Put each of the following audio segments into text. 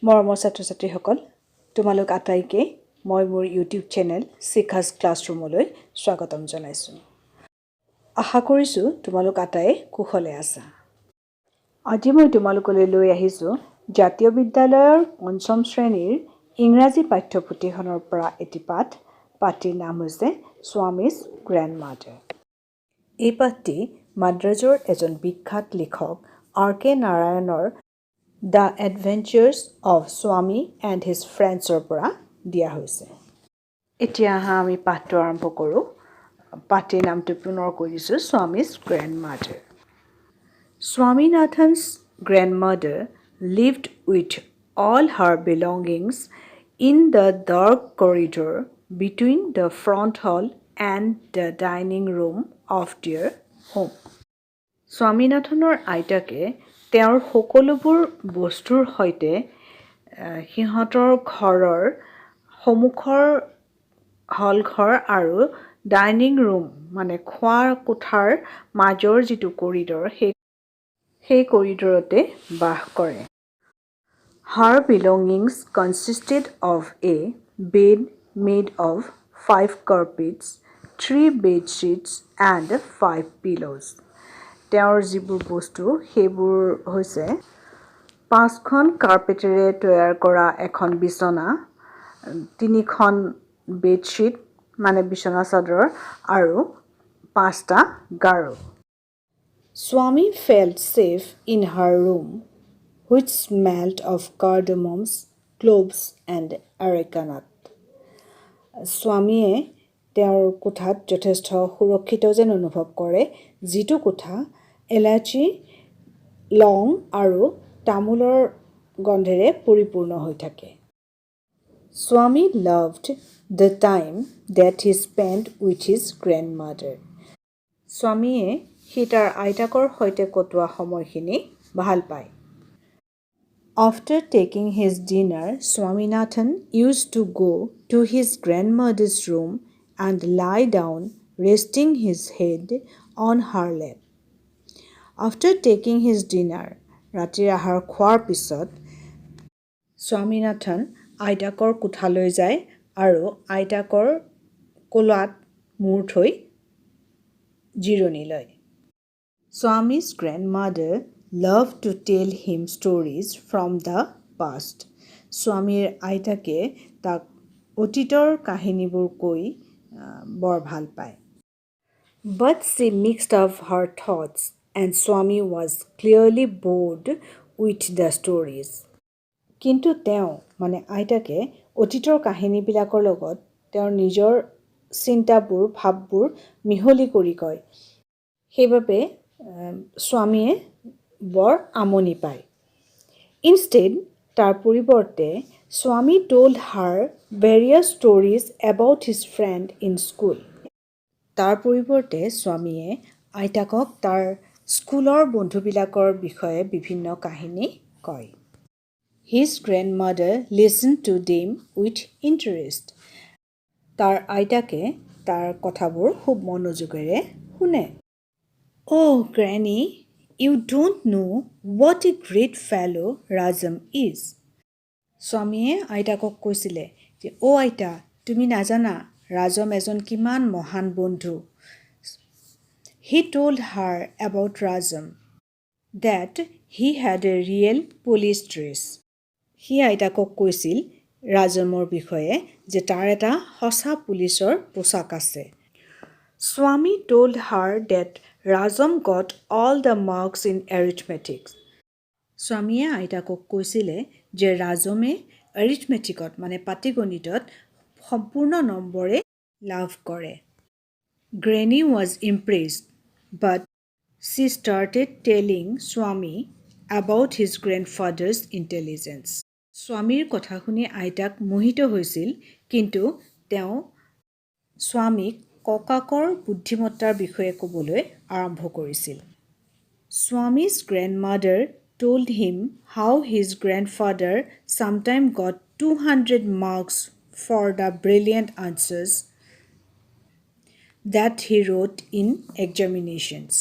মৰমৰ ছাত্ৰ-ছাত্ৰীসকল, তোমালোক আটাইকে মই মোৰ ইউটিউব চেনেল শিখাছ ক্লাছৰুমলৈ স্বাগতম জনাইছোঁ। আশা কৰিছোঁ তোমালোক আটাই কুশলে আছা। আজি মই তোমালোকলৈ লৈ আহিছোঁ জাতীয় বিদ্যালয়ৰ ৫ম শ্ৰেণীৰ ইংৰাজী পাঠ্যপুথিখনৰ পৰা এটি পাঠ। পাঠটিৰ নাম হৈছে স্বামীজ গ্ৰেণ্ডমাদাৰ। এই পাঠটি মাদ্ৰাজৰ এজন বিখ্যাত লিখক R.K. নাৰায়ণৰ দ্য এডভেঞ্চাৰ্ছ অৱ স্বামী এণ্ড হিজ ফ্ৰেণ্ডছৰ পৰা দিয়া হৈছে। এতিয়া আমি পাঠটো আৰম্ভ কৰোঁ। পাঠটিৰ নামটো পুনৰ কৈ দিছোঁ, Swami's গ্ৰেণ্ডমাদাৰ। Swaminathan's grandmother lived with all her belongings in the dark corridor between the front hall and the dining room of their home. স্বামীনাথনৰ আইতাকে তেওঁৰ সকলোবোৰ বস্তুৰ সৈতে সিহঁতৰ ঘৰৰ সন্মুখৰ হলঘৰ আৰু ডাইনিং ৰুম মানে খোৱাৰ কোঠাৰ মাজৰ যিটো কৰিডৰ সেই কৰিডৰতে বাস কৰে। Her belongings consisted of a bed made of 5 carpets, 3 bed sheets and 5 pillows. তেওঁৰ যিবোৰ বস্তু সেইবোৰ হৈছে 5খন কাৰ্পেটেৰে তৈয়াৰ কৰা এখন বিচনা, 3খন বেডশ্বীট মানে বিচনা চাদৰ আৰু 5টা গাৰু। Swami felt safe in her room, which smelled of cardamoms, cloves and arecanut. স্বামীয়ে তেওঁৰ কোঠাত যথেষ্ট সুৰক্ষিত যেন অনুভৱ কৰে, যিটো কোঠা এলাচি, লং আৰু তামোলৰ গন্ধেৰে পৰিপূৰ্ণ হৈ থাকে। Swami loved the time that he spent with his grandmother. স্বামীয়ে তাৰ আইতাকৰ সৈতে কটোৱা সময়খিনি ভাল পায়। After taking his dinner, Swaminathan used to go to his grandmother's room and lie down, resting his head on her lap. After taking his dinner, ৰাতিৰ আহাৰ খোৱাৰ পিছত স্বামীনাথন আইতাকৰ কোঠালৈ যায় আৰু আইতাকৰ কোলাত মূৰ থৈ জিৰণি লয়। Swami's grandmother loved to tell him stories from the past. স্বামীৰ আইতাকে তাক অতীতৰ কাহিনীবোৰ কৈ বৰ ভাল পায়। But she mixed up her thoughts and Swami was clearly bored with the stories. কিন্তু তেওঁ মানে আইতাকে অতীতৰ কাহিনীবিলাকৰ লগত তেওঁৰ নিজৰ চিন্তাবোৰ ভাৱবোৰ মিহলি কৰি কয়, সেইবাবে স্বামীয়ে বৰ আমনি পায়। Instead, তাৰ পৰিৱৰ্তে Swami told her various stories about his friend in school. তাৰ পৰিৱৰ্তে স্বামীয়ে আইতাকক তাৰ স্কুলৰ বন্ধুবিলাকৰ বিষয়ে বিভিন্ন কাহিনী কয়। His grandmother listened to them with interest. তাৰ আইতাকে তাৰ কথাবোৰ খুব মনোযোগেৰে শুনে। Oh, Granny, you don't know what a great fellow Rajam is. স্বামীয়ে আইতাকক কৈছিলে যে আইতা, তুমি নাজানা ৰাজম এজন কিমান মহান বন্ধু। He told her about Rajam, that he had a real police dress. সি আইতাকক কৈছিল ৰাজমৰ বিষয়ে যে তাৰ এটা সঁচা পুলিচৰ পোছাক আছে। Swami told her that Rajam got all the marks in arithmetic. স্বামীয়ে আইতাকক কৈছিলে যে ৰাজমে এৰিথমেটিকত মানে পাটিগণিতত সম্পূৰ্ণ নম্বৰে লাভ কৰে। Granny was impressed, but she started telling Swami about his grandfather's intelligence. স্বামীৰ কথা শুনি আইতাক মোহিত হৈছিল, কিন্তু তেওঁ স্বামীক ককাকৰ বুদ্ধিমত্তাৰ বিষয়ে ক'বলৈ আৰম্ভ কৰিছিল। Swami's grandmother told him how his grandfather sometimes got 200 marks for the brilliant answers that he wrote in examinations.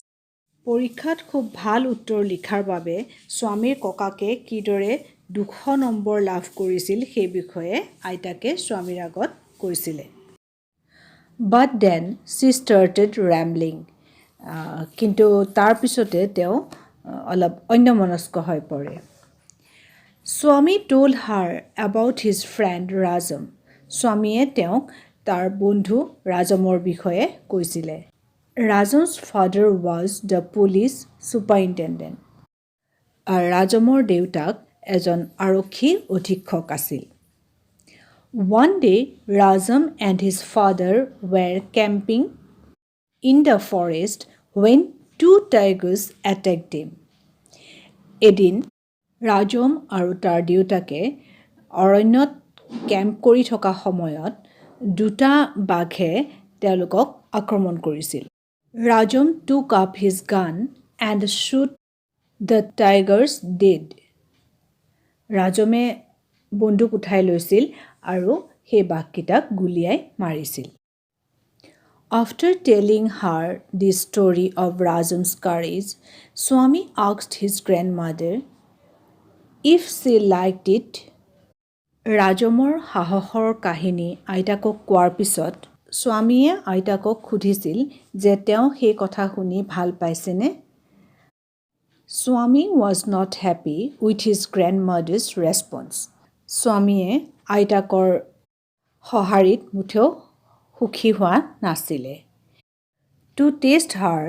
পৰীক্ষাত খুব ভাল উত্তৰ লিখাৰ বাবে স্বামীৰ ককাকে কিদৰে 200 নম্বৰ লাভ কৰিছিল সেই বিষয়ে আইতাকে স্বামীৰ আগত কৈছিলে But then she started rambling. কিন্তু তাৰ পিছতে তেওঁ অলপ অন্যমনস্ক হৈ পৰে Swami told her about his friend Rajam. স্বামীয়ে তেওঁক তাৰ বন্ধু ৰাজমৰ বিষয়ে কৈছিলে Rajam's father was the police superintendent. ৰাজমৰ দেউতাক এজন আৰক্ষী অধীক্ষক আছিল One day, Rajam and his father were camping in the forest when 2 tigers attacked them. এদিন ৰাজম আৰু তাৰ দেউতাকে অৰণ্যত কেম্প কৰি থকা সময়ত দুটা বাঘে তেওঁলোকক আক্ৰমণ কৰিছিল Rajam took up his gun and shot the tigers dead. ৰাজমে বন্দুক উঠাই লৈছিল আৰু সেই বাঘকেইটাক গুলিয়াই মাৰিছিল After telling her the story of Rajam's courage, Swami asked his grandmother if she liked it. ৰাজমৰ সাহসৰ কাহিনী আইতাকক কোৱাৰ পিছত স্বামীয়ে আইতাকক সুধিছিল যে তেওঁ সেই কথা শুনি ভাল পাইছেনে Swami was not happy with his grandmother's response. স্বামীয়ে আইতাকৰ সঁহাৰিত মুঠেও সুখী হোৱা নাছিলে To test her,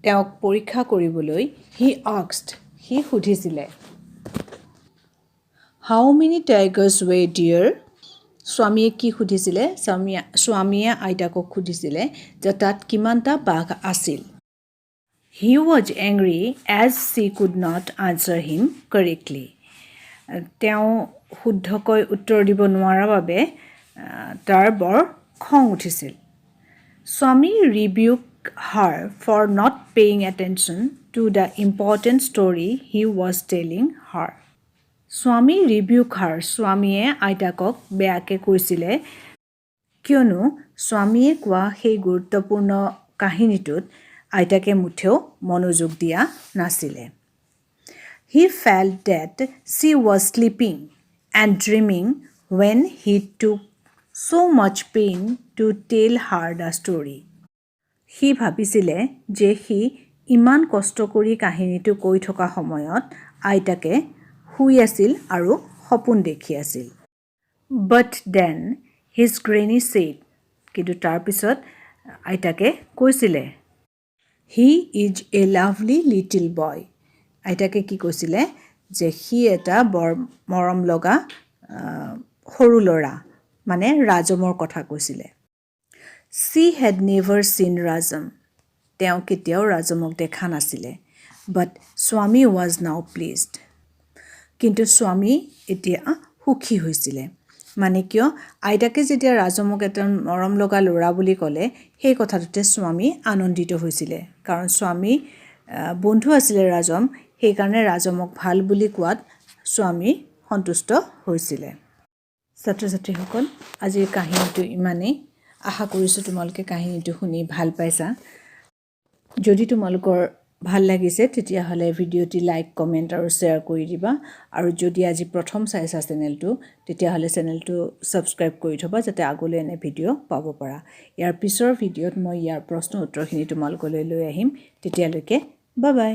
তেওঁক পৰীক্ষা কৰিবলৈ he asked, he সুধিছিলে How many tigers were there? স্বামীয়ে কি সুধিছিলে স্বামীয়ে আইতাকক সুধিছিলে যে তাত কিমানটা বাঘ আছিল He was angry as she could not answer him correctly. তেওঁ শুদ্ধকৈ উত্তৰ দিব নোৱাৰাৰ বাবে তাৰ বৰ খং উঠিছিল Swami rebuked her for not paying attention to the important story he was telling her. Swami rebuked her. স্বামীয়ে আইতাকক বেয়াকে কৈছিলে কিয়নো স্বামীয়ে কোৱা সেই গুৰুত্বপূৰ্ণ কাহিনীটোত আইতাকে মুঠেও মনোযোগ দিয়া নাছিলে He felt that she was sleeping and dreaming when he took so much pain to tell her the story. He ভাবিছিলে যে সি ইমান কষ্ট কৰি কাহিনীটো কৈ থকা সময়ত আইতাকে শুই আছিল আৰু সপোন দেখি আছিল But then his granny said, কিন্তু তাৰ পিছত আইতাকে কৈছিলে He is a lovely little boy. আইতাকে কি কৈছিলে যে সি এটা বৰ মৰম লগা সৰু ল'ৰা মানে ৰাজমৰ কথা কৈছিলে She had never seen Rajam. তেওঁ কেতিয়াও ৰাজমক দেখা নাছিলে But Swami was now pleased. কিন্তু স্বামী এতিয়া সুখী হৈছিলে মানে কিয় আইতাকে যেতিয়া ৰাজমক এটা মৰম লগা ল'ৰা বুলি ক'লে সেই কথাটোতে স্বামী আনন্দিত হৈছিলে কাৰণ স্বামী বন্ধু আছিল ৰাজম সেই কাৰণে ৰাজমক ভাল বুলি কোৱাত স্বামী সন্তুষ্ট হৈছিলে ছাত্ৰ-ছাত্ৰীসকল আজিৰ কাহিনীটো ইমানেই আশা কৰিছোঁ তোমালোকে কাহিনীটো শুনি ভাল পাইছা যদি তোমালোকৰ ভাল লাগিছে তেতিয়াহ'লে ভিডিঅ'টি লাইক কমেন্ট আৰু শ্বেয়াৰ কৰি দিবা আৰু যদি আজি প্ৰথম চাইছা চেনেলটো তেতিয়াহ'লে চেনেলটো সাবস্ক্ৰাইব কৰি থবা যাতে আগলৈ এনে ভিডিঅ' পাব পাৰা ইয়াৰ পিছৰ ভিডিঅ'ত মই ইয়াৰ প্ৰশ্ন উত্তৰখিনি তোমালোকলৈ লৈ আহিম তেতিয়ালৈকে বাই বাই